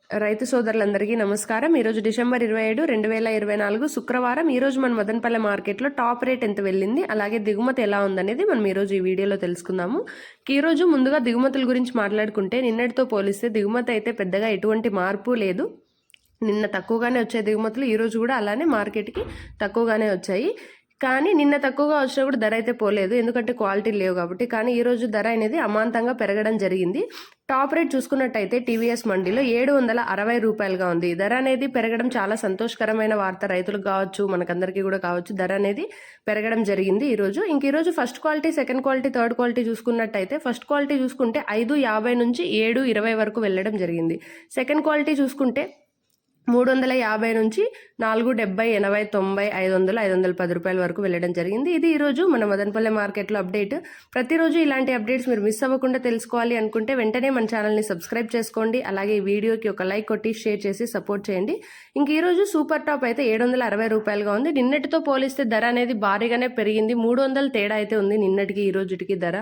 రైతు సోదరులందరికీ నమస్కారం. ఈరోజు డిసెంబర్ 27, 2024 శుక్రవారం. ఈరోజు మన మదనపల్లె మార్కెట్లో టాప్ రేట్ ఎంత వెళ్ళింది, అలాగే దిగుమతి ఎలా ఉందనేది మనం ఈరోజు ఈ వీడియోలో తెలుసుకుందాము. ఈరోజు ముందుగా దిగుమతుల గురించి మాట్లాడుకుంటే నిన్నటితో పోలిస్తే దిగుమతి అయితే పెద్దగా ఎటువంటి మార్పు లేదు. నిన్న తక్కువగానే వచ్చే దిగుమతులు ఈరోజు కూడా అలానే మార్కెట్కి తక్కువగానే వచ్చాయి. కానీ నిన్న తక్కువగా వచ్చినా కూడా ధర అయితే పోలేదు, ఎందుకంటే క్వాలిటీ లేవు కాబట్టి. కానీ ఈరోజు ధర అనేది అమాంతంగా పెరగడం జరిగింది. టాప్ రేట్ చూసుకున్నట్టయితే టీవీఎస్ మండీలో 760 రూపాయలుగా ఉంది. ధర అనేది పెరగడం చాలా సంతోషకరమైన వార్త, రైతులకు కావచ్చు మనకందరికీ కూడా కావచ్చు. ధర అనేది పెరగడం జరిగింది ఈరోజు. ఈరోజు first quality, second quality, third quality చూసుకున్నట్టయితే ఫస్ట్ క్వాలిటీ చూసుకుంటే 550 నుంచి 720 వరకు వెళ్ళడం జరిగింది. సెకండ్ క్వాలిటీ చూసుకుంటే 350 నుంచి 470, 80, 90, 500, 510 రూపాయల వరకు వెళ్ళడం జరిగింది. ఇది ఈరోజు మన మదనపల్లె మార్కెట్లో అప్డేట్. ప్రతిరోజు ఇలాంటి అప్డేట్స్ మీరు మిస్ అవ్వకుండా తెలుసుకోవాలి అనుకుంటే వెంటనే మన ఛానల్ని సబ్స్క్రైబ్ చేసుకోండి. అలాగే ఈ వీడియోకి ఒక లైక్ కొట్టి షేర్ చేసి సపోర్ట్ చేయండి. ఈరోజు సూపర్ టాప్ అయితే 760 రూపాయలుగా ఉంది. నిన్నటితో పోలిస్తే ధర అనేది భారీగానే పెరిగింది. 300 తేడా అయితే ఉంది నిన్నటికి ఈ రోజుకి ధర.